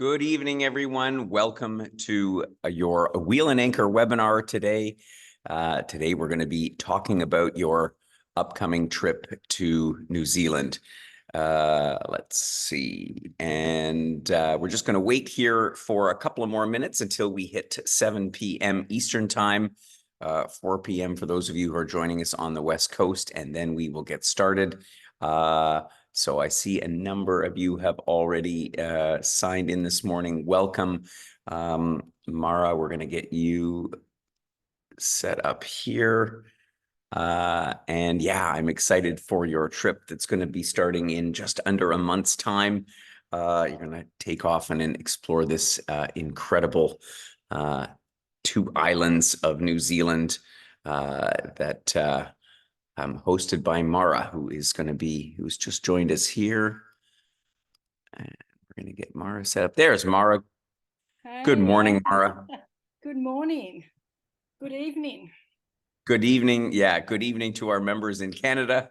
Good evening, everyone. Welcome to your Wheel and Anchor webinar today. Today, we're going to be talking about your upcoming trip to New Zealand. Let's see. And we're just going to wait here for a couple of more minutes until we hit 7 p.m. Eastern Time, 4 p.m. for those of you who are joining us on the West Coast, and then we will get started. So I see a number of you have already signed in this morning. Welcome. Mara, we're going to get you set up here. And yeah, I'm excited for your trip that's going to be starting in just under a month's time. You're going to take off and explore this incredible two islands of New Zealand that hosted by Mara, who's just joined us here. And we're going to get Mara set up. There's Mara. Hey, good morning, Mara. Good morning. Good evening. Good evening. Yeah, good evening to our members in Canada.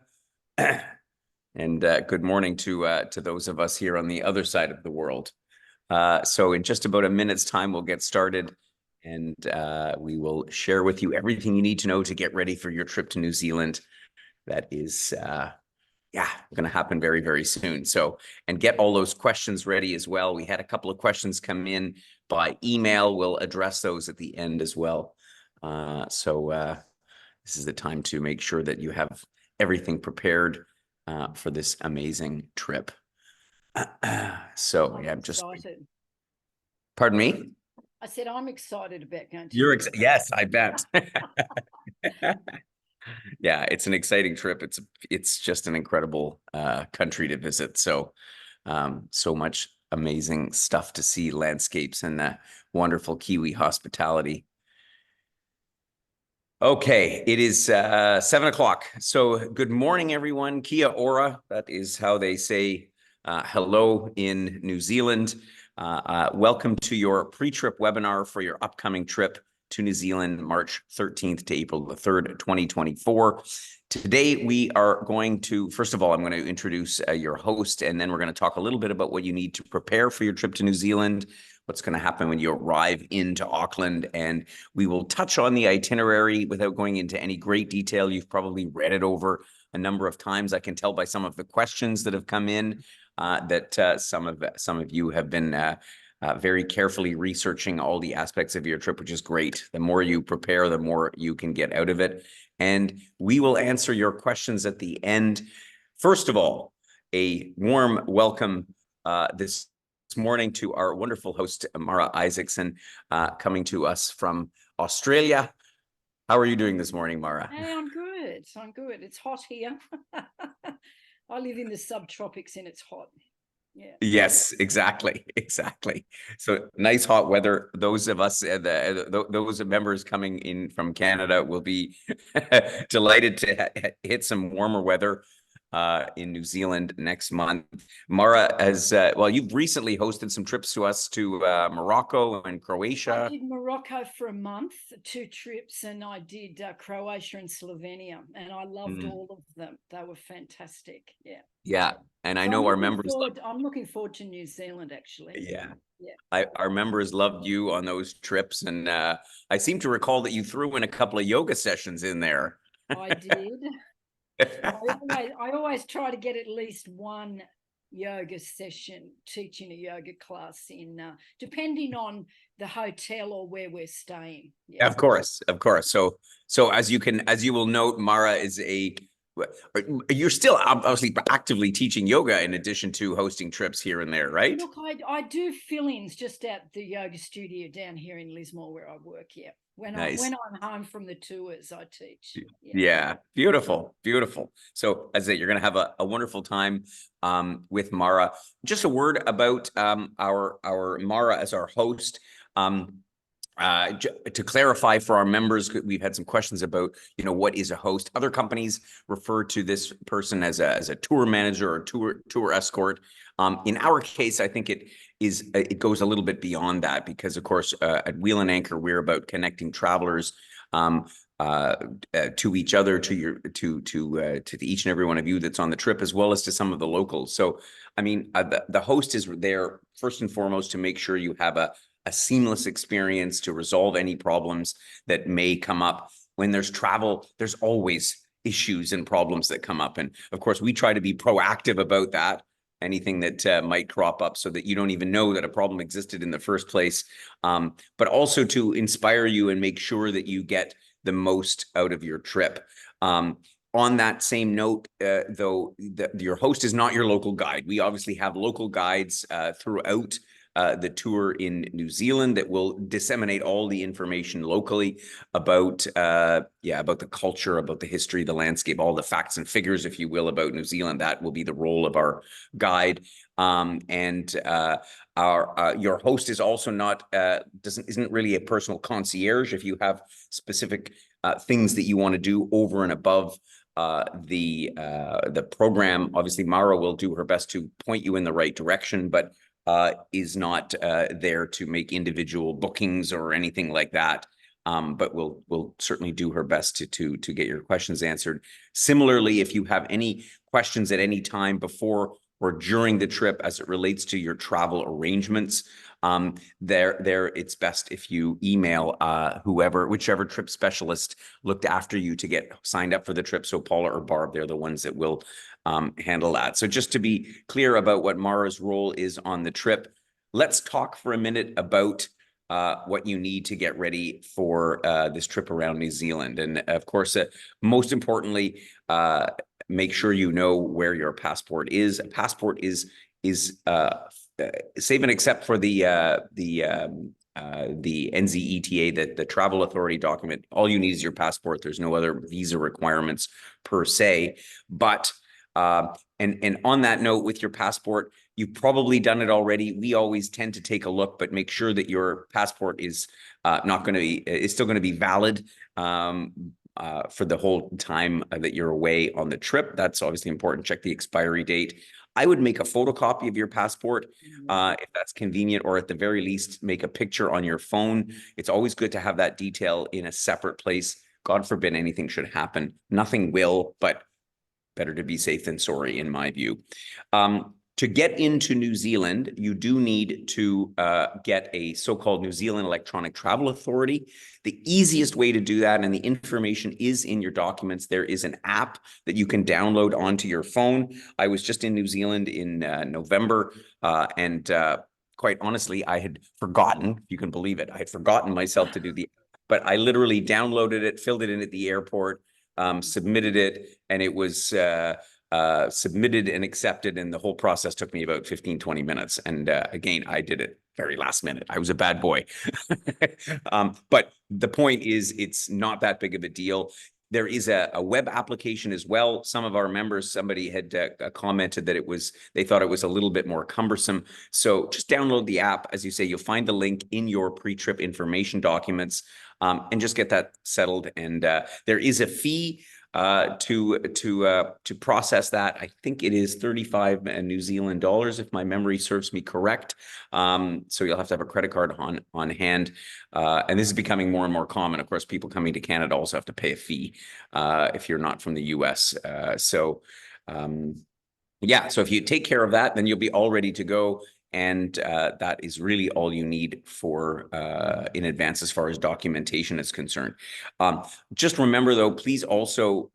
And good morning to those of us here on the other side of the world. So in just about a minute's time, we'll get started. And we will share with you everything you need to know to get ready for your trip to New Zealand. That is, going to happen very, very soon. So, and get all those questions ready as well. We had a couple of questions come in by email. We'll address those at the end as well. So this is the time to make sure that you have everything prepared for this amazing trip. So, yeah, I'm just excited. Pardon me? I said, I'm excited about going to. Yes, I bet. Yeah, it's an exciting trip. It's just an incredible country to visit. So so much amazing stuff to see, landscapes and wonderful Kiwi hospitality. Okay, it is 7 o'clock. So good morning, everyone. Kia ora. That is how they say hello in New Zealand. Welcome to your pre-trip webinar for your upcoming trip to New Zealand, March 13th to April the 3rd, 2024. Today, we are going to, first of all, I'm going to introduce your host, and then we're going to talk a little bit about what you need to prepare for your trip to New Zealand, what's going to happen when you arrive into Auckland, and we will touch on the itinerary without going into any great detail. You've probably read it over a number of times. I can tell by some of the questions that have come in that some of you have been very carefully researching all the aspects of your trip, which is great. The more you prepare, the more you can get out of it. And we will answer your questions at the end. First of all, a warm welcome this morning to our wonderful host, Mara Isaacson, coming to us from Australia. How are you doing this morning, Mara? Hey, I'm good. It's hot here. I live in the subtropics and it's hot. Yeah. Yes, exactly. So nice hot weather. Those of us, those members coming in from Canada will be delighted to hit some warmer weather in New Zealand next month. Mara has, well, you've recently hosted some trips to us to Morocco and Croatia. I did Morocco for a month, 2 trips, and I did Croatia and Slovenia, and I loved all of them. They were fantastic. Yeah. Yeah. And I So know our members. I'm looking forward to New Zealand, actually. Yeah. Yeah. Our members loved you on those trips. And I seem to recall that you threw in a couple of yoga sessions in there. I did. I always try to get at least one yoga session, teaching a yoga class in, depending on the hotel or where we're staying. Yeah. Of course. So as you will note, Mara is you're still obviously actively teaching yoga in addition to hosting trips here and there, right? Look, I do fill-ins just at the yoga studio down here in Lismore where I work. Yeah. When I'm home from the tours, I teach. Yeah. Beautiful. So as I say, you're going to have a wonderful time with Mara. Just a word about our Mara as our host. To clarify for our members, we've had some questions about, what is a host? Other companies refer to this person as a tour manager or tour escort. In our case, I think it goes a little bit beyond that because, of course, at Wheel and Anchor, we're about connecting travelers to each other, to each and every one of you that's on the trip, as well as to some of the locals. So, I mean, the host is there first and foremost to make sure you have a seamless experience, to resolve any problems that may come up. When there's travel, there's always issues and problems that come up. And of course, we try to be proactive about that, anything that might crop up, so that you don't even know that a problem existed in the first place. But also to inspire you and make sure that you get the most out of your trip. On that same note, though, your host is not your local guide. We obviously have local guides throughout the tour in New Zealand that will disseminate all the information locally about about the culture, about the history, the landscape, all the facts and figures, if you will, about New Zealand. That will be the role of our guide. Your host is also not isn't really a personal concierge. If you have specific things that you want to do over and above the program, obviously Mara will do her best to point you in the right direction, but is not there to make individual bookings or anything like that. But we'll certainly do her best to get your questions answered. Similarly, if you have any questions at any time before or during the trip as it relates to your travel arrangements, it's best if you email whichever trip specialist looked after you to get signed up for the trip. So Paula or Barb, they're the ones that will handle that. So just to be clear about what Mara's role is on the trip, let's talk for a minute about what you need to get ready for this trip around New Zealand. And of course, most importantly, make sure you know where your passport is. A passport is save and except for the NZETA, the travel authority document. All you need is your passport. There's no other visa requirements per se. But and on that note, with your passport, you've probably done it already. We always tend to take a look, but make sure that your passport is still going to be valid for the whole time that you're away on the trip. That's obviously important. Check the expiry date. I would make a photocopy of your passport if that's convenient, or at the very least, make a picture on your phone. It's always good to have that detail in a separate place. God forbid anything should happen. Nothing will, but better to be safe than sorry, in my view. To get into New Zealand, you do need to get a so-called New Zealand Electronic Travel Authority. The easiest way to do that, and the information is in your documents, there is an app that you can download onto your phone. I was just in New Zealand in November, and quite honestly, I had forgotten, if you can believe it, I had forgotten myself to do but I literally downloaded it, filled it in at the airport, submitted it, and it was submitted and accepted, and the whole process took me about 15-20 minutes. And again, I did it very last minute. I was a bad boy. But the point is, it's not that big of a deal. There is a web application as well. Some of our members, somebody had commented that they thought it was a little bit more cumbersome. So just download the app. As you say, you'll find the link in your pre-trip information documents, and just get that settled. And there is a fee to process that. I think it is 35 New Zealand dollars, if my memory serves me correct. So you'll have to have a credit card on hand. And this is becoming more and more common. Of course, people coming to Canada also have to pay a fee if you're not from the US. So if you take care of that, then you'll be all ready to go. And that is really all you need for in advance as far as documentation is concerned. Just remember, though, please also,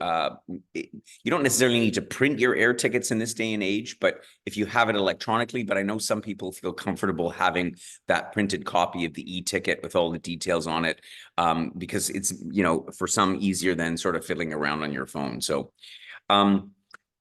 you don't necessarily need to print your air tickets in this day and age, but if you have it electronically, but I know some people feel comfortable having that printed copy of the e-ticket with all the details on it, because it's, for some easier than sort of fiddling around on your phone. So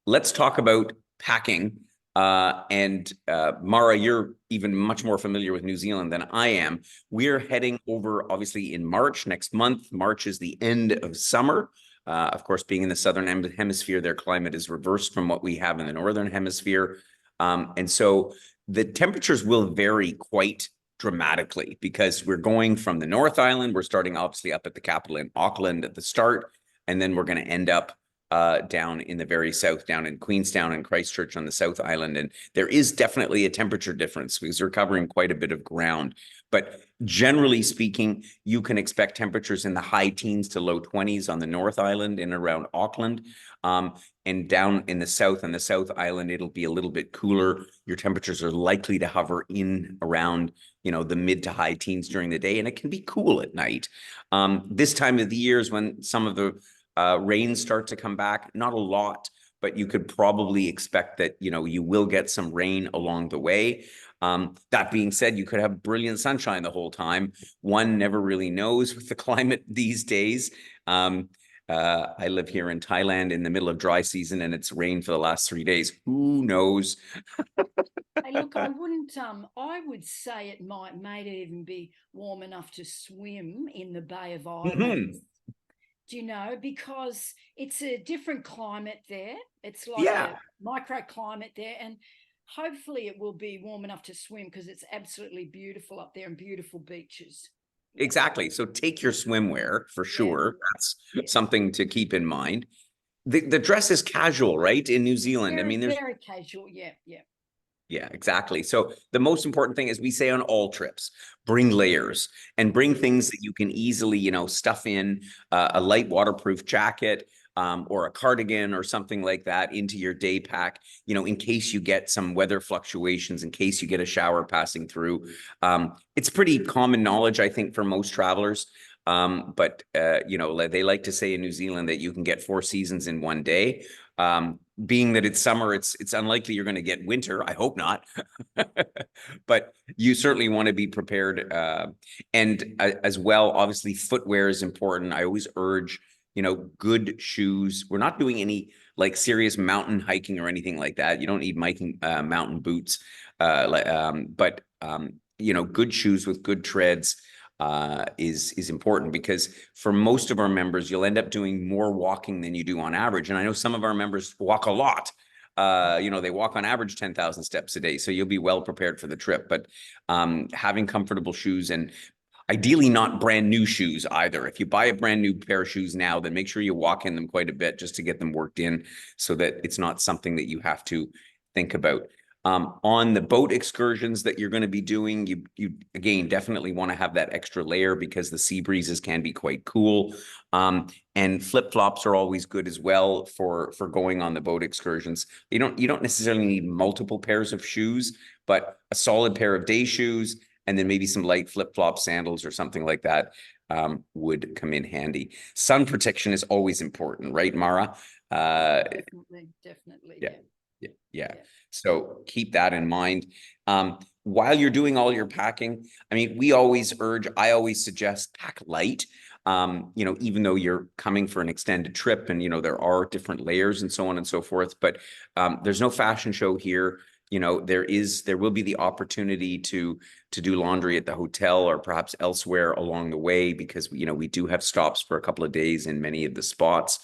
let's talk about packing. Mara, you're even much more familiar with New Zealand than I am. We're heading over, obviously, in March, next month. March is the end of summer. Of course, being in the southern hemisphere, their climate is reversed from what we have in the northern hemisphere. And so the temperatures will vary quite dramatically, because we're going from the North Island. We're starting obviously up at the capital in Auckland at the start, and then we're going to end up down in the very south, down in Queenstown and Christchurch on the South Island. And there is definitely a temperature difference because we're covering quite a bit of ground. But generally speaking, you can expect temperatures in the high teens to low 20s on the North Island and around Auckland. And down in the south, on the South Island, it'll be a little bit cooler. Your temperatures are likely to hover in around, the mid to high teens during the day, and it can be cool at night. This time of the year is when some of the rains start to come back. Not a lot, but you could probably expect that, you will get some rain along the way. That being said, you could have brilliant sunshine the whole time. One never really knows with the climate these days. I live here in Thailand in the middle of dry season, and it's rained for the last 3 days. Who knows? Hey, look, I wouldn't. I would say it might even be warm enough to swim in the Bay of Islands. Do you know? Because it's a different climate there. It's like a microclimate there, and hopefully it will be warm enough to swim because it's absolutely beautiful up there and beautiful beaches. Exactly. So take your swimwear for sure. That's something to keep in mind. The dress is casual, right? In New Zealand. Very, I mean, there's very casual. Yeah, exactly. So the most important thing is we say on all trips, bring layers and bring things that you can easily, stuff in a light waterproof jacket, or a cardigan or something like that into your day pack, in case you get some weather fluctuations, in case you get a shower passing through. It's pretty common knowledge, I think, for most travelers. But they like to say in New Zealand that you can get 4 seasons in one day. Being that it's summer, it's unlikely you're going to get winter. I hope not. But you certainly want to be prepared. And as well, obviously, footwear is important. I always urge, good shoes. We're not doing any like serious mountain hiking or anything like that. You don't need mountain boots. But good shoes with good treads is important, because for most of our members, you'll end up doing more walking than you do on average. And I know some of our members walk a lot. They walk on average 10,000 steps a day. So you'll be well prepared for the trip. But having comfortable shoes, and ideally not brand new shoes either. If you buy a brand new pair of shoes now, then make sure you walk in them quite a bit just to get them worked in, so that it's not something that you have to think about. On the boat excursions that you're going to be doing, you again definitely want to have that extra layer, because the sea breezes can be quite cool. And flip-flops are always good as well for going on the boat excursions. You don't necessarily need multiple pairs of shoes, but a solid pair of day shoes, and then maybe some light flip-flop sandals or something like that would come in handy. Sun protection is always important, right, Mara? Definitely. Yeah. So keep that in mind. While you're doing all your packing, I mean, I always suggest pack light. Even though you're coming for an extended trip, and, there are different layers and so on and so forth, but there's no fashion show here. There will be the opportunity to do laundry at the hotel or perhaps elsewhere along the way, because, we do have stops for a couple of days in many of the spots.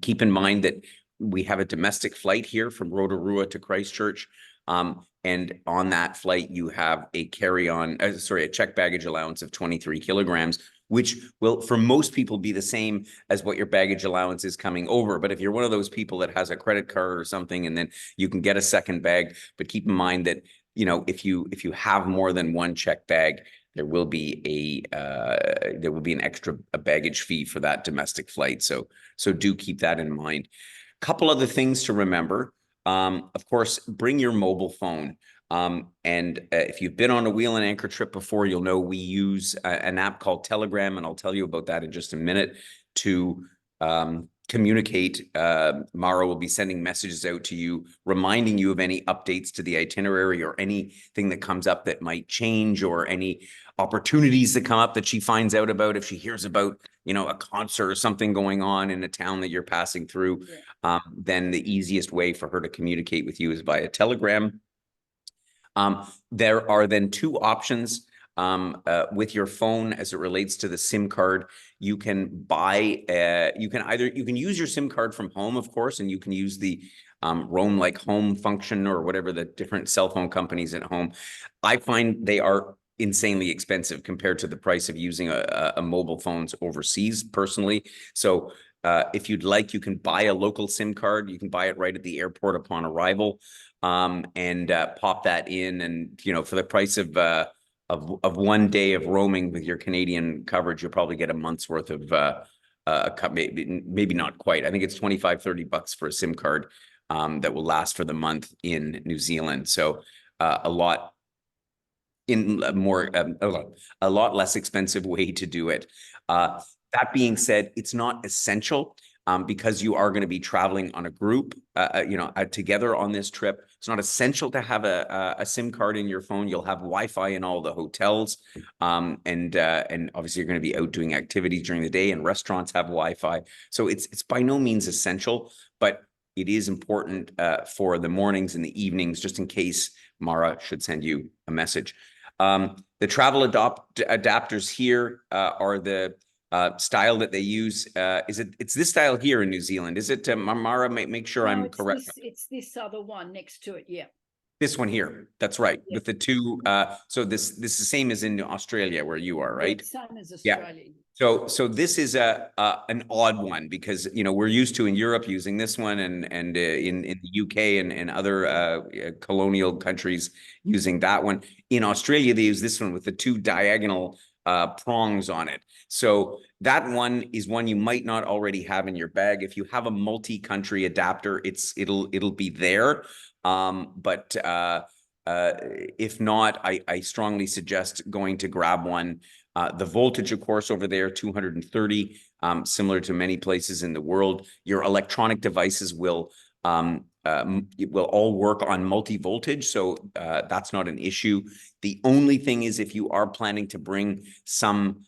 Keep in mind that we have a domestic flight here from Rotorua to Christchurch. And on that flight, you have a checked baggage allowance of 23 kilograms, which will, for most people, be the same as what your baggage allowance is coming over. But if you're one of those people that has a credit card or something, and then you can get a second bag, but keep in mind that, if you have more than one checked bag, there will be an extra baggage fee for that domestic flight. So do keep that in mind. Couple other things to remember. Of course, bring your mobile phone. And if you've been on a wheel and anchor trip before, you'll know we use an app called Telegram, and I'll tell you about that in just a minute, to communicate. Mara will be sending messages out to you, reminding you of any updates to the itinerary or anything that comes up that might change, or any opportunities that come up that she finds out about if she hears about, a concert or something going on in a town that you're passing through. Then the easiest way for her to communicate with you is via Telegram. There are then 2 options with your phone as it relates to the SIM card. You can use your SIM card from home, of course, and you can use the Roam Like Home function, or whatever the different cell phone companies at home. I find they are insanely expensive compared to the price of using a mobile phones overseas, personally. So if you'd like, you can buy a local SIM card. You can buy it right at the airport upon arrival, and pop that in. And, you know, for the price of 1 day of roaming with your Canadian coverage, you'll probably get a month's worth of maybe not quite. I think it's 25, $30 for a SIM card that will last for the month in New Zealand. So a lot a lot less expensive way to do it. That being said, it's not essential. Because you are going to be traveling on a group, together on this trip. It's not essential to have a SIM card in your phone. You'll have Wi-Fi in all the hotels, and obviously you're going to be out doing activities during the day, and restaurants have Wi-Fi. So it's by no means essential, but it is important for the mornings and the evenings, just in case Mara should send you a message. The travel adapters here are the style that they use. It's this style here in New Zealand, is it? Mara, make sure I'm correct. It's this other one next to it. Yeah. This one here. That's right. Yeah. With the two. So this is the same as in Australia where you are, right? Yeah, same as Australia. Yeah. So this is an odd one, because, you know, we're used to in Europe using this one, and in the UK and other colonial countries using that one. In Australia, they use this one with the two diagonal prongs on it. So that one is one you might not already have in your bag. If you have a multi-country adapter, it'll be there. But if not, I strongly suggest going to grab one. The voltage, of course, over there, 230, similar to many places in the world. Your electronic devices will all work on multi-voltage, so that's not an issue. The only thing is, if you are planning to bring some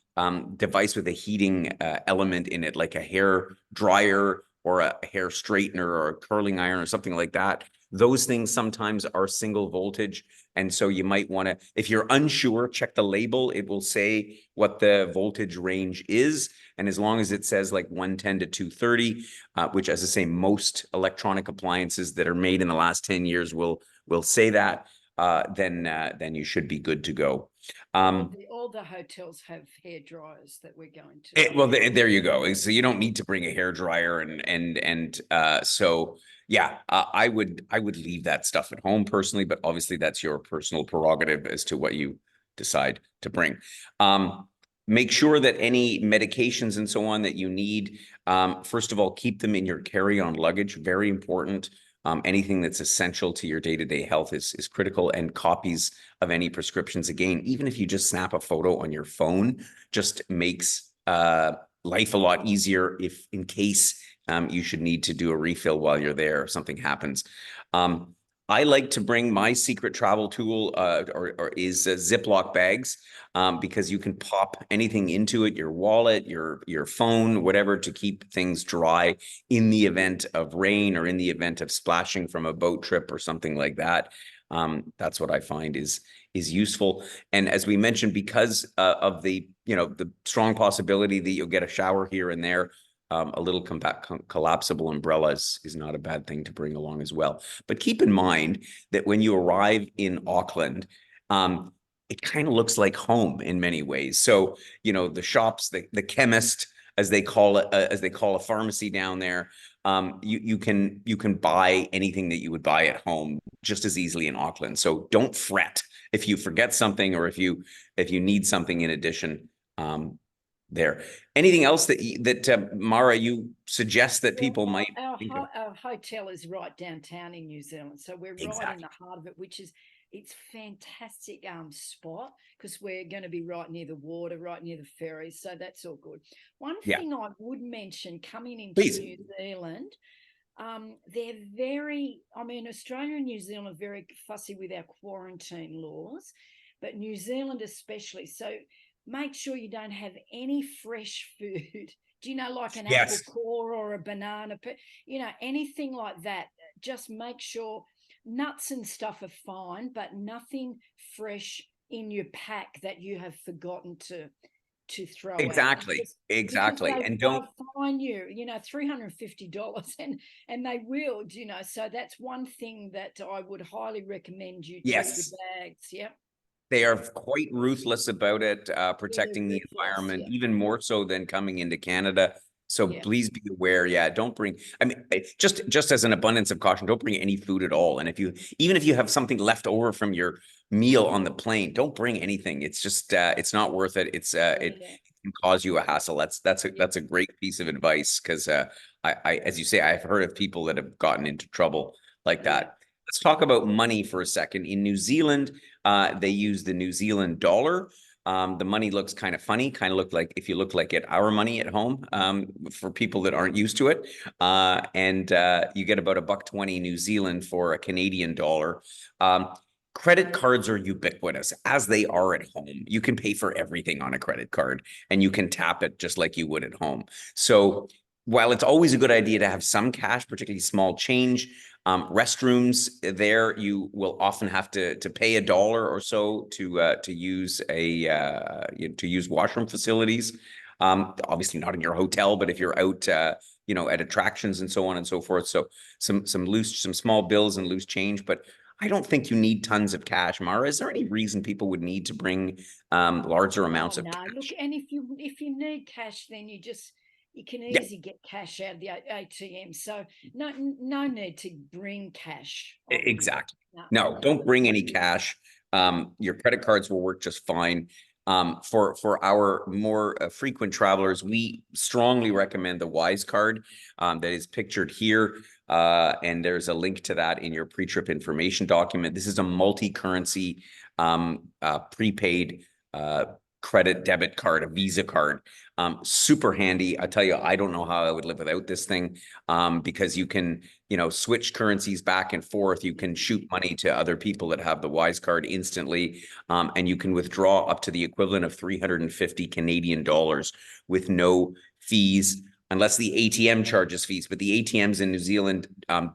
device with a heating element in it, like a hair dryer or a hair straightener or a curling iron or something like that, those things sometimes are single voltage. And so you might want to, if you're unsure, check the label. It will say what the voltage range is. And as long as it says like 110 to 230, which, as I say, most electronic appliances that are made in the last 10 years will say that, then you should be good to go. All the hotels have hair dryers that we're going to. There you go. So you don't need to bring a hair dryer, and so yeah, I would leave that stuff at home personally, but obviously that's your personal prerogative as to what you decide to bring. Make sure that any medications and so on that you need, first of all, keep them in your carry-on luggage. Very important. Anything that's essential to your day-to-day health is critical, and copies of any prescriptions, again, even if you just snap a photo on your phone, just makes life a lot easier if in case you should need to do a refill while you're there or something happens. I like to bring my secret travel tool is Ziploc bags, because you can pop anything into it, your wallet, your phone, whatever, to keep things dry in the event of rain or in the event of splashing from a boat trip or something like that. That's what I find is useful. And as we mentioned, because of the strong possibility that you'll get a shower here and there, a little collapsible umbrella is not a bad thing to bring along as well. But keep in mind that when you arrive in Auckland, it kind of looks like home in many ways. So, the shops, the chemist, as they call it, as they call a pharmacy down there, you can buy anything that you would buy at home just as easily in Auckland. So don't fret if you forget something, or if you need something in addition. There. Anything else that Mara, you suggest that people might think of? Our hotel is right downtown in New Zealand, so we're right in the heart of it, it's fantastic spot, because we're going to be right near the water, right near the ferries, so that's all good. One thing I would mention coming into New Zealand, they're Australia and New Zealand are very fussy with our quarantine laws, but New Zealand especially. So make sure you don't have any fresh food. Do you know, like an apple core or a banana, anything like that. Just make sure nuts and stuff are fine, but nothing fresh in your pack that you have forgotten to throw out. Exactly. And don't fine you, $350, and they will, so that's one thing that I would highly recommend you take your bags. Yeah. They are quite ruthless about it, protecting the environment, even more so than coming into Canada. So Yeah. please be aware. Yeah, don't bring. I mean, just as an abundance of caution, don't bring any food at all. And even if you have something left over from your meal on the plane, don't bring anything. It's just it's not worth it. It Yeah. can cause you a hassle. That's Yeah. a great piece of advice because I as you say, I've heard of people that have gotten into trouble like Yeah. that. Let's talk about money for a second. In New Zealand, they use the New Zealand dollar. The money looks kind of funny, kind of look like if you look like at our money at home, for people that aren't used to it. And you get about $1.20 New Zealand for a Canadian dollar. Credit cards are ubiquitous, as they are at home. You can pay for everything on a credit card and you can tap it just like you would at home. So while it's always a good idea to have some cash, particularly small change, restrooms there, you will often have to pay $1 or so to use to use washroom facilities. Obviously not in your hotel, but if you're out, at attractions and so on and so forth. So some small bills and loose change, but I don't think you need tons of cash. Mara, is there any reason people would need to bring larger amounts of No, cash? look, and if you need cash, then you can Yeah, easily get cash out of the ATM. So no need to bring cash on you. exactly. No. No, don't bring any cash. Your credit cards will work just fine. For our more frequent travelers, we strongly recommend the Wise card that is pictured here. And there's a link to that in your pre-trip information document. This is a multi-currency prepaid credit debit card, a Visa card. Super handy. I tell you, I don't know how I would live without this thing, because you can, switch currencies back and forth. You can shoot money to other people that have the Wise card instantly, and you can withdraw up to the equivalent of 350 Canadian dollars with no fees, unless the ATM charges fees. But the ATMs in New Zealand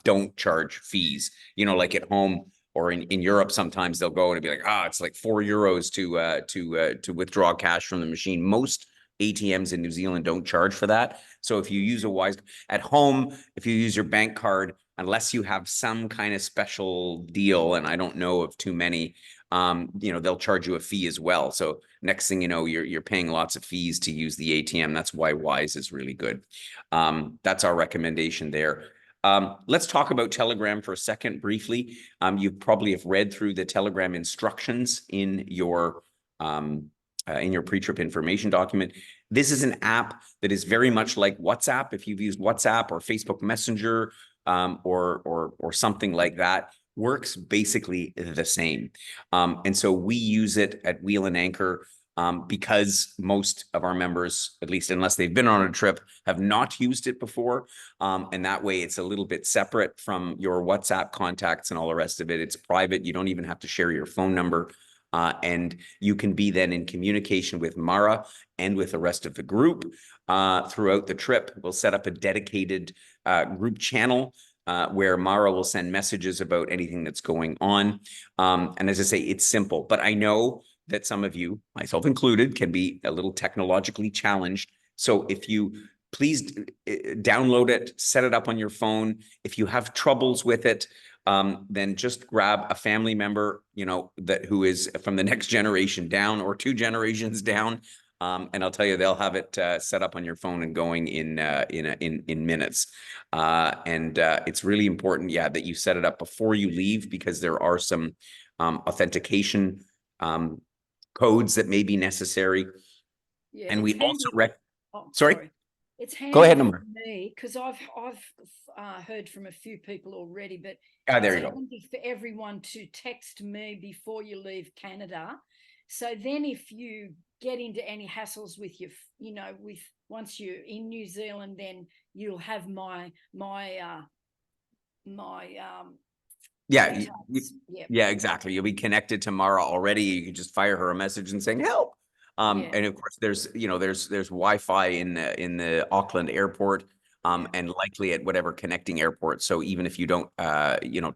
don't charge fees. Like at home or in Europe, sometimes they'll go and be like, it's like €4 to withdraw cash from the machine. Most ATMs in New Zealand don't charge for that. So if you use a Wise at home, if you use your bank card, unless you have some kind of special deal, and I don't know of too many, they'll charge you a fee as well. So next thing you know, you're paying lots of fees to use the ATM. That's why Wise is really good. That's our recommendation there. Let's talk about Telegram for a second briefly. You probably have read through the Telegram instructions in your pre-trip information document. This is an app that is very much like WhatsApp. If you've used WhatsApp or Facebook Messenger, or something like that, works basically the same. And so we use it at Wheel and Anchor because most of our members, at least unless they've been on a trip, have not used it before. And that way it's a little bit separate from your WhatsApp contacts and all the rest of it. It's private. You don't even have to share your phone number. And you can be then in communication with Mara and with the rest of the group throughout the trip. We'll set up a dedicated group channel where Mara will send messages about anything that's going on. And as I say, it's simple, but I know that some of you, myself included, can be a little technologically challenged. So if you please download it, set it up on your phone. If you have troubles with it, then just grab a family member, who is from the next generation down or 2 generations down. And I'll tell you, they'll have it set up on your phone and going in minutes. And it's really important, that you set it up before you leave, because there are some authentication codes that may be necessary. Yeah, And we also sorry. sorry, It's handy go ahead, for number. me because I've heard from a few people already, but There you it's go. handy for everyone to text me before you leave Canada. So then if you get into any hassles with once you're in New Zealand, then you'll have my Yeah, details. Yep. yeah, exactly. You'll be connected to Mara already. You can just fire her a message and saying help. And of course, there's Wi-Fi in the Auckland airport, and likely at whatever connecting airport. So even if you don't,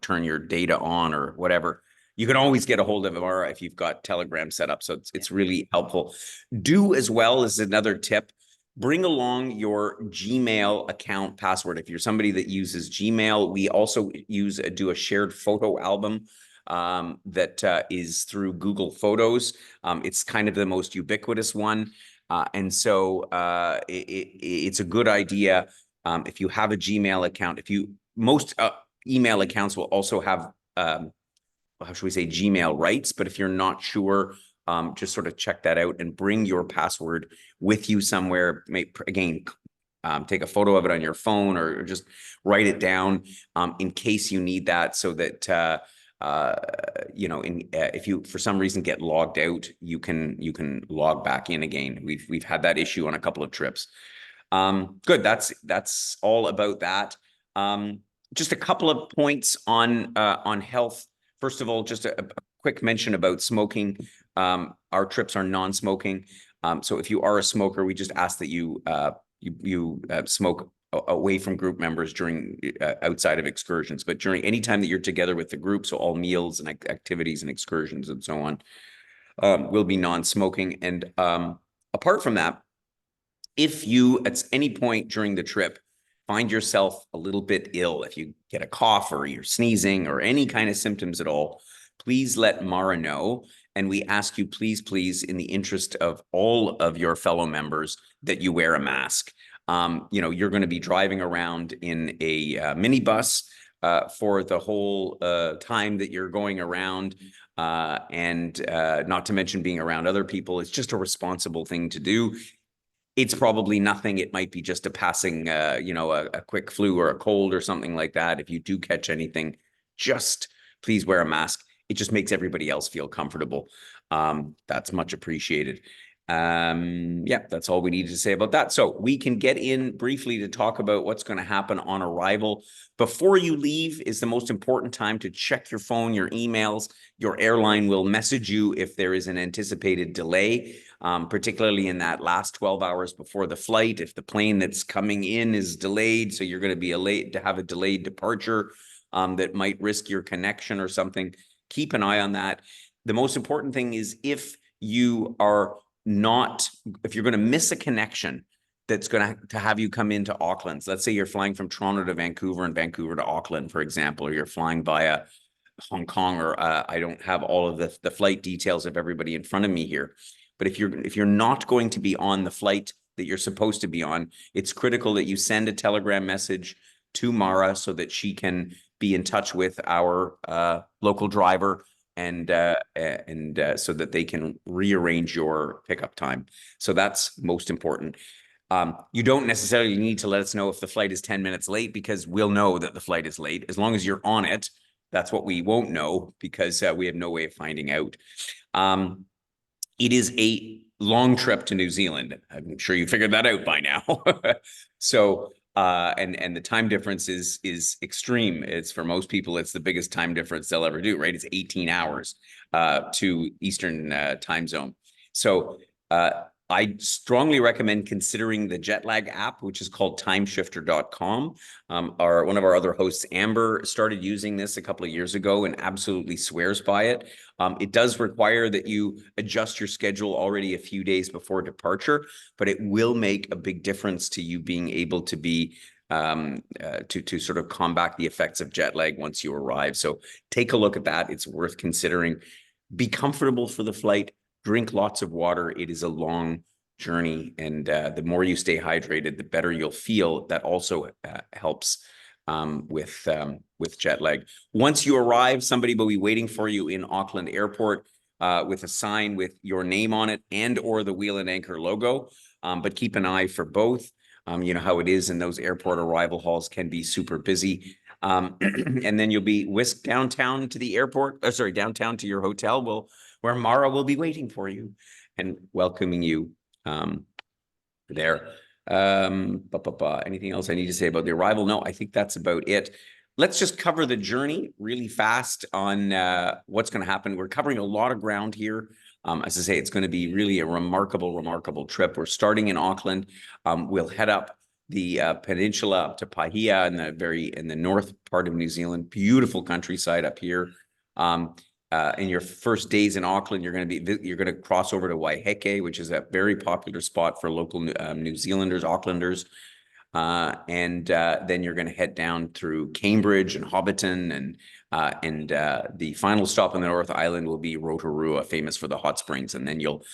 turn your data on or whatever, you can always get a hold of Mara if you've got Telegram set up. So it's really helpful. Do as well as another tip. Bring along your Gmail account password. If you're somebody that uses Gmail, we also do a shared photo album that is through Google Photos. It's kind of the most ubiquitous one. And so it's a good idea. If you have a Gmail account, most email accounts will also have, how should we say, Gmail rights, but if you're not sure, just sort of check that out and bring your password with you somewhere. Again, take a photo of it on your phone or just write it down in case you need that, so that if you for some reason get logged out, you can log back in again. We've had that issue on a couple of trips. Good. That's all about that. Just a couple of points on health. First of all, just a quick mention about smoking. Our trips are non-smoking. So if you are a smoker, we just ask that you smoke away from group members during outside of excursions, but during any time that you're together with the group, so all meals and activities and excursions and so on, will be non-smoking. And apart from that, if you at any point during the trip find yourself a little bit ill, if you get a cough or you're sneezing or any kind of symptoms at all, please let Mara know. And we ask you, please, in the interest of all of your fellow members, that you wear a mask. You're going to be driving around in a minibus for the whole time that you're going around. And not to mention being around other people. It's just a responsible thing to do. It's probably nothing. It might be just a passing, a quick flu or a cold or something like that. If you do catch anything, just please wear a mask. It just makes everybody else feel comfortable. That's much appreciated. That's all we need to say about that. So we can get in briefly to talk about what's going to happen on arrival. Before you leave is the most important time to check your phone, your emails. Your airline will message you if there is an anticipated delay, particularly in that last 12 hours before the flight. If the plane that's coming in is delayed, so you're going to be late to have a delayed departure that might risk your connection or something, keep an eye on that. The most important thing is if you're going to miss a connection that's going to have you come into Auckland. So let's say you're flying from Toronto to Vancouver and Vancouver to Auckland, for example, or you're flying via Hong Kong, or I don't have all of the flight details of everybody in front of me here. But if you're not going to be on the flight that you're supposed to be on, it's critical that you send a telegram message to Mara so that she can be in touch with our local driver and so that they can rearrange your pickup time. So that's most important. You don't necessarily need to let us know if the flight is 10 minutes late, because we'll know that the flight is late. As long as you're on it, that's what we won't know, because we have no way of finding out. It is a long trip to New Zealand. I'm sure you figured that out by now. So, and the time difference is extreme. It's, for most people, it's the biggest time difference they'll ever do, right? It's 18 hours to Eastern time zone. So I strongly recommend considering the Jetlag app, which is called timeshifter.com. One of our other hosts, Amber, started using this a couple of years ago and absolutely swears by it. It does require that you adjust your schedule already a few days before departure, but it will make a big difference to you being able to be to sort of combat the effects of jet lag once you arrive. So take a look at that. It's worth considering. Be comfortable for the flight. Drink lots of water. It is a long journey, and the more you stay hydrated, the better you'll feel. That also helps with jet lag. Once you arrive, somebody will be waiting for you in Auckland Airport with a sign with your name on it and or the Wheel and Anchor logo. But keep an eye for both. You know how it is in those airport arrival halls, can be super busy. And then you'll be whisked downtown to the airport, downtown to your hotel, where Mara will be waiting for you and welcoming you there. Anything else I need to say about the arrival? No, I think that's about it. Let's just cover the journey really fast on what's going to happen. We're covering a lot of ground here. As I say, it's going to be really a remarkable trip. We're starting in Auckland. We'll head up the peninsula up to Paihia in the north part of New Zealand. Beautiful countryside up here. In your first days in Auckland, you're going to cross over to Waiheke, which is a very popular spot for local New Zealanders, Aucklanders. And then you're going to head down through Cambridge and Hobbiton And the final stop on the North Island will be Rotorua, famous for the hot springs. And then you'll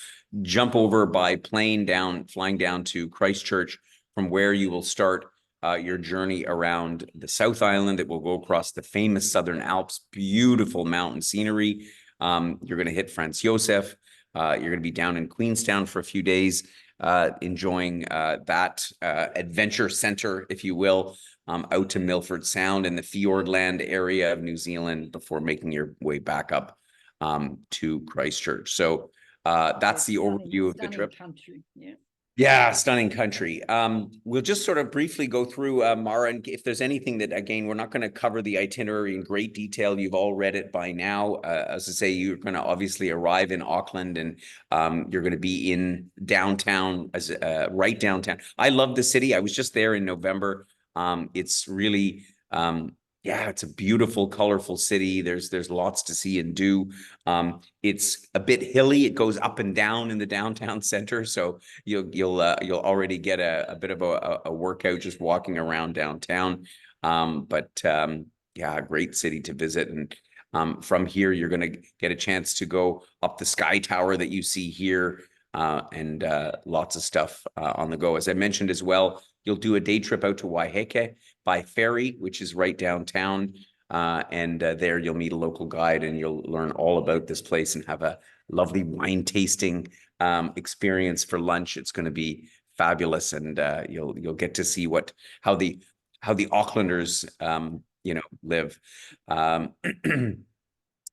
jump over by plane flying down to Christchurch, from where you will start your journey around the South Island. It will go across the famous Southern Alps, beautiful mountain scenery. You're going to hit Franz Josef. You're going to be down in Queenstown for a few days, enjoying that adventure center, if you will, out to Milford Sound in the Fiordland area of New Zealand before making your way back up to Christchurch. So that's the overview of the trip. Country. Yeah. Yeah, stunning country. We'll just sort of briefly go through, Mara, and if there's anything that, again, we're not going to cover the itinerary in great detail. You've all read it by now. As I say, you're going to obviously arrive in Auckland, and you're going to be in downtown, right downtown. I love the city. I was just there in November. It's really, yeah, it's a beautiful, colorful city. There's lots to see and do. It's a bit hilly. It goes up and down in the downtown center, so you'll already get a bit of a workout just walking around downtown. Yeah, a great city to visit. And from here, you're going to get a chance to go up the Sky Tower that you see here, and lots of stuff on the go. As I mentioned as well, you'll do a day trip out to Waiheke by ferry, which is right downtown. And there you'll meet a local guide, and you'll learn all about this place and have a lovely wine tasting experience for lunch. It's going to be fabulous, and you'll get to see how the Aucklanders live.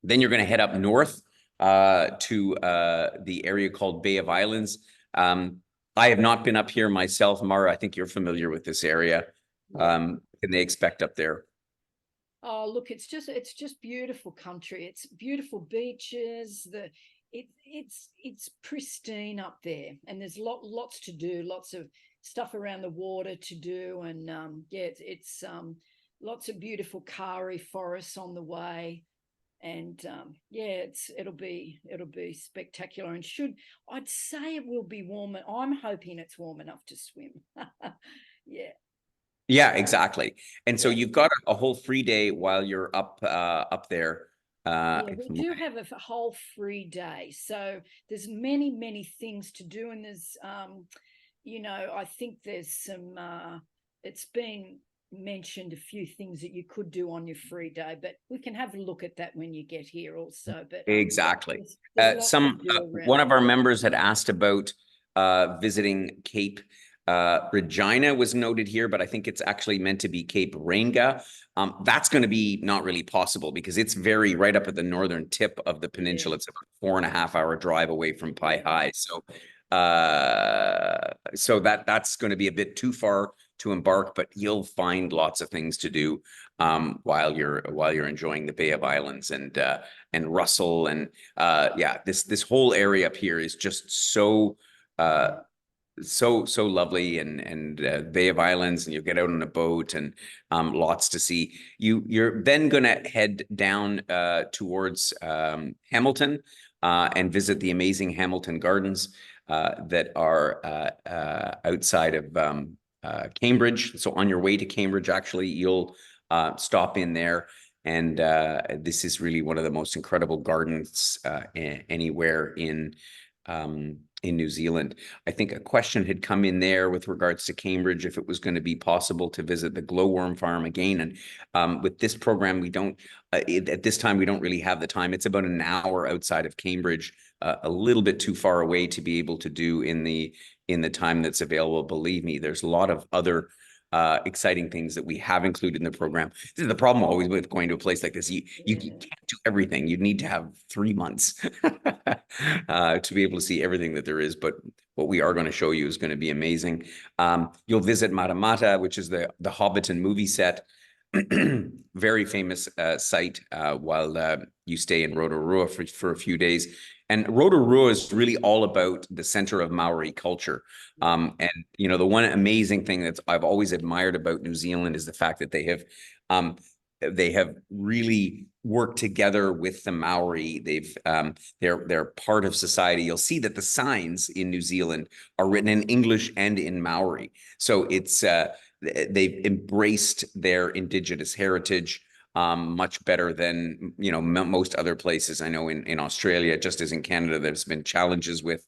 Then you're going to head up north to the area called Bay of Islands. I have not been up here myself, Mara. I think you're familiar with this area. Can they expect up there? Oh, look, it's just beautiful country. It's beautiful beaches. It's pristine up there, and there's lots to do, lots of stuff around the water to do, and yeah, it's lots of beautiful Kari forests on the way. And yeah, it'll be spectacular, and I'd say it will be warm. I'm hoping it's warm enough to swim. Yeah, exactly. And so you've got a whole free day while you're up there. Yeah, we do have a whole free day, so there's many things to do, and there's I think there's some it's been mentioned a few things that you could do on your free day, but we can have a look at that when you get here also. But exactly, there's one of our members had asked about visiting Cape Regina was noted here, but I think it's actually meant to be Cape Reinga. That's going to be not really possible because it's right up at the northern tip of the peninsula. It's about 4.5-hour drive away from Paihai. So that's going to be a bit too far to embark, but you'll find lots of things to do while you're enjoying the Bay of Islands and Russell, and yeah, this whole area up here is just so lovely, and Bay of Islands, and you'll get out on a boat, and lots to see. You're then going to head down towards Hamilton and visit the amazing Hamilton Gardens that are outside of Cambridge. So on your way to Cambridge, actually, you'll stop in there. And this is really one of the most incredible gardens anywhere in New Zealand. I think a question had come in there with regards to Cambridge, if it was going to be possible to visit the glowworm farm again. And with this program, we don't, at this time, we don't really have the time. It's about an hour outside of Cambridge, a little bit too far away to be able to do in the time that's available. Believe me, there's a lot of other exciting things that we have included in the program. This is the problem always with going to a place like this. You can't do everything. You need to have 3 months to be able to see everything that there is. But what we are going to show you is going to be amazing. You'll visit Matamata, which is the Hobbiton movie set. Very famous site while you stay in Rotorua for a few days. And Rotorua is really all about the center of Maori culture. And, the one amazing thing that I've always admired about New Zealand is the fact that they have really worked together with the Maori. They're part of society. You'll see that the signs in New Zealand are written in English and in Maori. So it's they've embraced their indigenous heritage. much better than, you know, most other places. I know in Australia, just as in Canada, there's been challenges with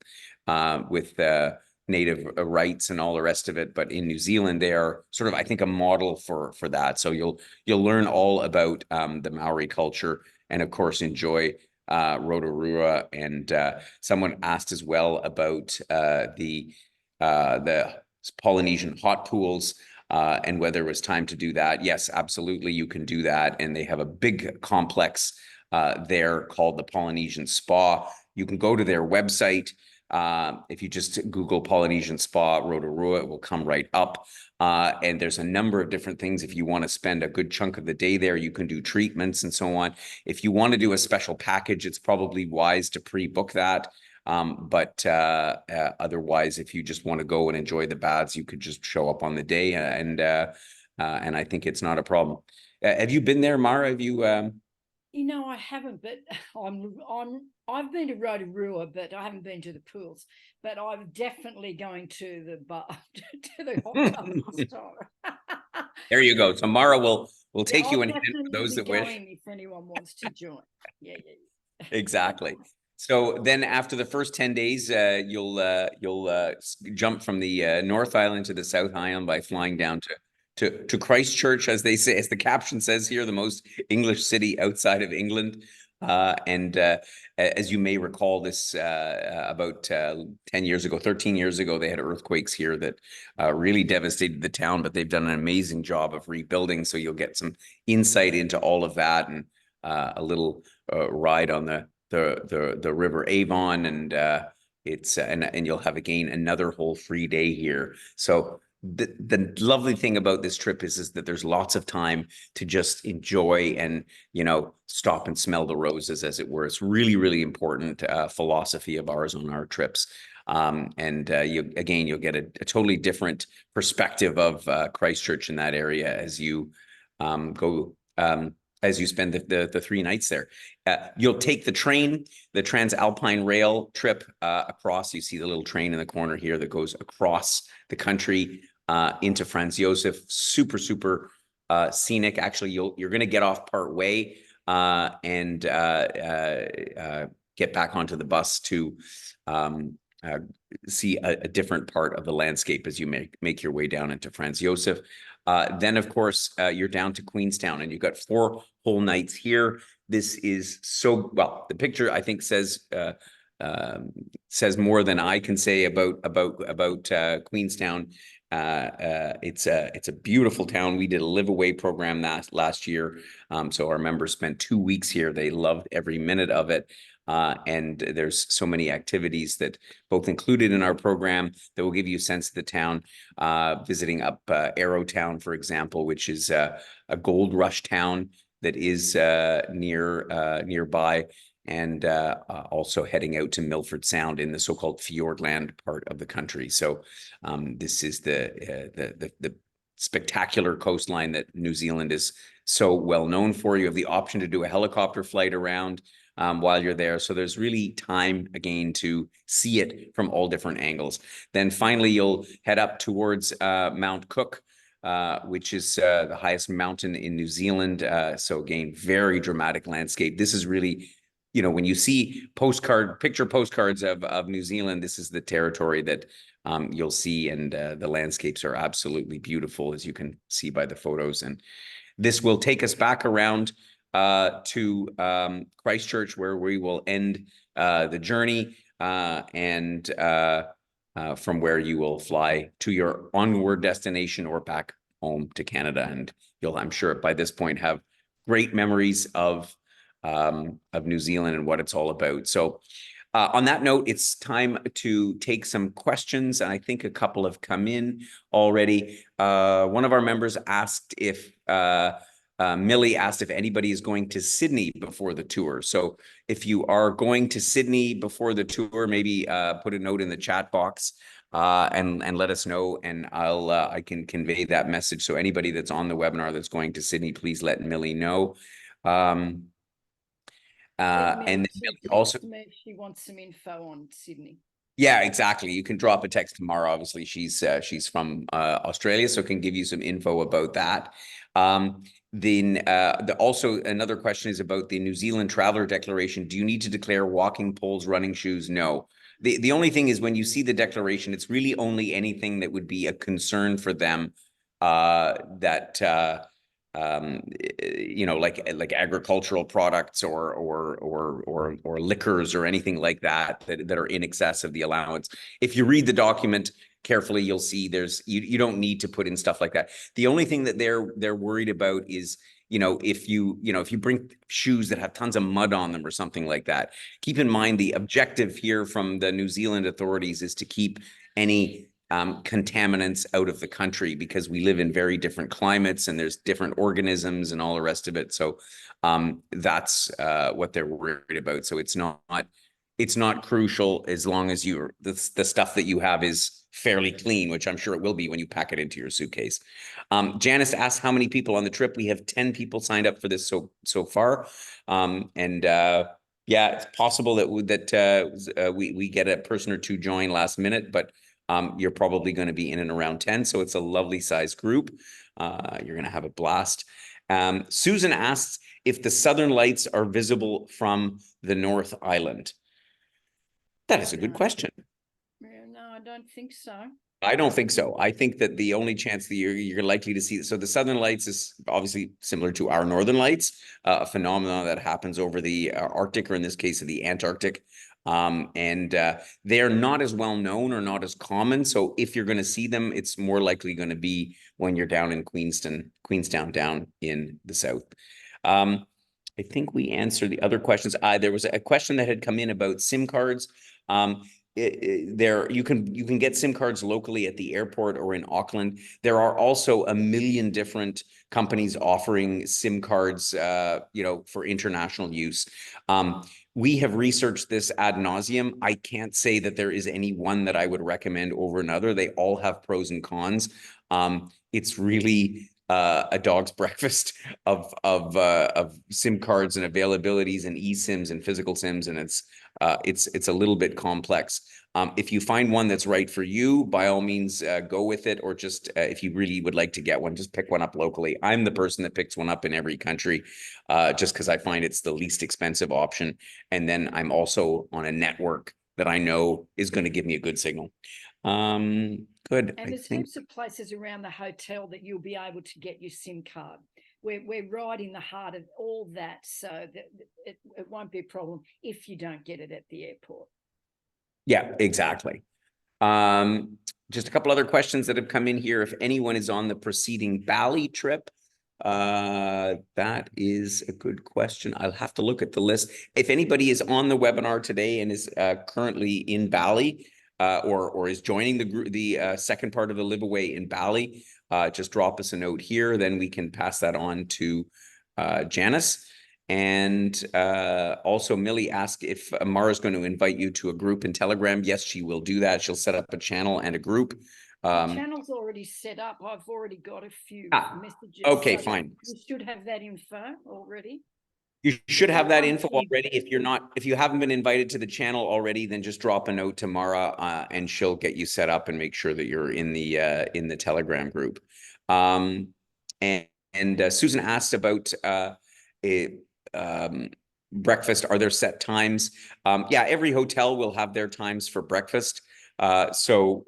native rights and all the rest of it. But in New Zealand, they are sort of, I think, a model for that. So you'll learn all about the Maori culture, and of course enjoy Rotorua. And someone asked as well about the Polynesian hot pools. And whether it was time to do that. Yes, absolutely, you can do that. And they have a big complex there called the Polynesian Spa. You can go to their website. If you just Google Polynesian Spa Rotorua, it will come right up. And there's a number of different things. If you want to spend a good chunk of the day there, you can do treatments and so on. If you want to do a special package, it's probably wise to pre-book that. But otherwise, if you just want to go and enjoy the baths, you could just show up on the day, and I think it's not a problem. Have you been there, Mara? Have you? You know, I haven't, but I've been to Rotorua, but I haven't been to the pools. But I'm definitely going to the bar, to the hot tub this time. There you go. So Mara will take you in for definitely those that wish. if anyone wants to join. Yeah. Exactly. So then after the first 10 days, you'll jump from the North Island to the South Island by flying down to Christchurch, as they say, as the caption says here, the most English city outside of England. And as you may recall, this about 10 years ago, 13 years ago, they had earthquakes here that really devastated the town, but they've done an amazing job of rebuilding. So you'll get some insight into all of that, and a little ride on the River Avon, and it's and you'll have again another whole free day here. So the lovely thing about this trip is that there's lots of time to just enjoy and, you know, stop and smell the roses, as it were. It's really, really important philosophy of ours on our trips. And you'll get a totally different perspective of Christchurch in that area as you go as you spend the 3 nights there. You'll take the train, the Transalpine Rail trip across. You see the little train in the corner here that goes across the country into Franz Josef. Super, super scenic. Actually, you're going to get off part way and get back onto the bus to see a different part of the landscape as you make your way down into Franz Josef. Then, of course, you're down to Queenstown, and you've got 4 whole nights here. This is so well. The picture, I think, says more than I can say about Queenstown. It's a beautiful town. We did a live away program last year, so our members spent 2 weeks here. They loved every minute of it. And there's so many activities that both included in our program that will give you a sense of the town. Visiting up Arrowtown, for example, which is a gold rush town that is nearby, and also heading out to Milford Sound in the so-called Fiordland part of the country. So this is the spectacular coastline that New Zealand is so well known for. You have the option to do a helicopter flight around while you're there. So there's really time again to see it from all different angles. Then finally, you'll head up towards Mount Cook, which is the highest mountain in New Zealand. So again, very dramatic landscape. This is really, you know, when you see picture postcards of New Zealand, this is the territory that you'll see, and the landscapes are absolutely beautiful, as you can see by the photos. And this will take us back around to Christchurch, where we will end the journey, and from where you will fly to your onward destination or back home to Canada. And you'll, I'm sure, by this point have great memories of New Zealand and what it's all about. So on that note, it's time to take some questions. And I think a couple have come in already. One of our members asked if Millie asked if anybody is going to Sydney before the tour. So if you are going to Sydney before the tour, maybe put a note in the chat box and let us know, and I can convey that message. So anybody that's on the webinar that's going to Sydney, please let Millie know. And she also, she wants some info on Sydney. Yeah, exactly. You can drop a text tomorrow. Obviously, she's from Australia, so can give you some info about that. Then also another question is about the New Zealand Traveller Declaration. Do you need to declare walking poles, running shoes? No. The only thing is when you see the declaration, it's really only anything that would be a concern for them that you know, like agricultural products or liquors or anything like that that are in excess of the allowance. If you read the document carefully, you'll see you don't need to put in stuff like that. The only thing that they're worried about is, you know, if you bring shoes that have tons of mud on them or something like that. Keep in mind the objective here from the New Zealand authorities is to keep any contaminants out of the country, because we live in very different climates and there's different organisms and all the rest of it. So that's what they're worried about. So it's not crucial as long as the stuff that you have is fairly clean, which I'm sure it will be when you pack it into your suitcase. Janice asked how many people on the trip. We have 10 people signed up for this so far. Yeah, it's possible that we get a person or two join last minute, but you're probably going to be in and around 10. So it's a lovely size group. You're going to have a blast. Susan asks if the Southern Lights are visible from the North Island. That is a good question. No, I don't think so. I don't think so. I think that the only chance that you're likely to see, so the Southern Lights is obviously similar to our Northern Lights, a phenomenon that happens over the Arctic, or in this case, of the Antarctic. They're not as well known or not as common. So if you're going to see them, it's more likely going to be when you're down in Queenstown, down in the south. I think we answered the other questions. There was a question that had come in about SIM cards. You can get SIM cards locally at the airport or in Auckland. There are also a million different companies offering SIM cards, for international use. We have researched this ad nauseum. I can't say that there is any one that I would recommend over another. They all have pros and cons. It's really a dog's breakfast of SIM cards and availabilities and eSIMs and physical SIMs, and it's a little bit complex. If you find one that's right for you, by all means, go with it, or just if you really would like to get one, just pick one up locally. I'm the person that picks one up in every country, just because I find it's the least expensive option. And then I'm also on a network that I know is going to give me a good signal. Good. And there's heaps of places around the hotel that you'll be able to get your SIM card. We're right in the heart of all that, so that it won't be a problem if you don't get it at the airport. Yeah, exactly. Just a couple other questions that have come in here. If anyone is on the preceding Bali trip, that is a good question. I'll have to look at the list. If anybody is on the webinar today and is currently in Bali, or is joining the second part of the Live Away in Bali, just drop us a note here. Then we can pass that on to Janice. And also Millie asked if Mara's going to invite you to a group in Telegram. Yes, she will do that. She'll set up a channel and a group. The channel's already set up. I've already got a few messages. Okay, so fine. You should have that info already. You should have that info already. If you haven't been invited to the channel already, then just drop a note to Mara, and she'll get you set up and make sure that you're in the Telegram group. And Susan asked about breakfast. Are there set times? Yeah, every hotel will have their times for breakfast. So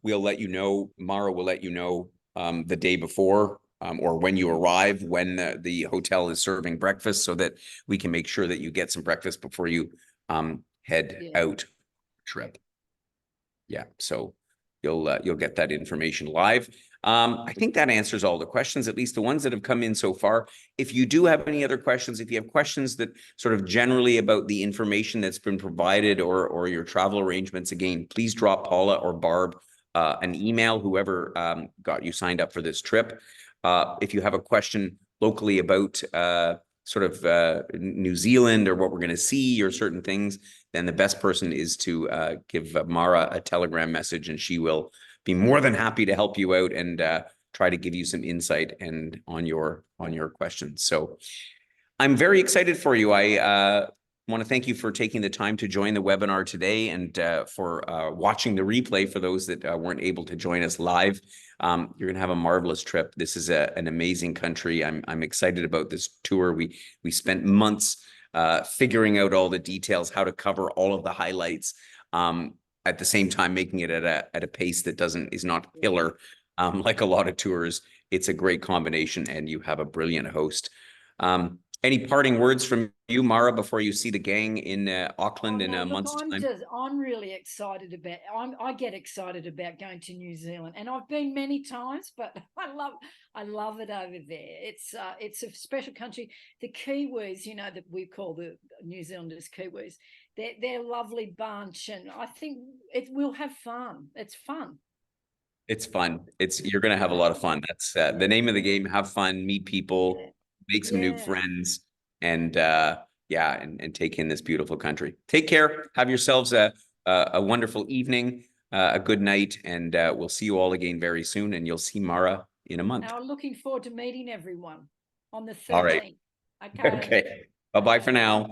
we'll let you know. Mara will let you know the day before, or when you arrive, when the hotel is serving breakfast, so that we can make sure that you get some breakfast before you head out trip. Yeah, so you'll get that information live. I think that answers all the questions, at least the ones that have come in so far. If you do have any other questions, if you have questions that sort of generally about the information that's been provided or your travel arrangements, again, please drop Paula or Barb an email, whoever got you signed up for this trip. If you have a question locally about New Zealand or what we're going to see or certain things, then the best person is to give Mara a Telegram message, and she will be more than happy to help you out and try to give you some insight and on your questions. So I'm very excited for you. want to thank you for taking the time to join the webinar today and for watching the replay for those that weren't able to join us live. You're going to have a marvelous trip. This is an amazing country. I'm excited about this tour. We spent months figuring out all the details, how to cover all of the highlights, at the same time making it at a pace that is not killer like a lot of tours. It's a great combination, and you have a brilliant host. Any parting words from you, Mara, before you see the gang in Auckland in a month's time? I'm really excited about. I get excited about going to New Zealand, and I've been many times, but I love it over there. It's a special country. The Kiwis, that we call the New Zealanders Kiwis, they're a lovely bunch, and I think we'll have fun. It's fun. It's fun. You're going to have a lot of fun. That's the name of the game. Have fun, meet people, make some new friends, and and take in this beautiful country. Take care. Have yourselves a wonderful evening, a good night, and we'll see you all again very soon. And you'll see Mara in a month. I'm looking forward to meeting everyone on the 13th. All right. Okay. Bye-bye for now.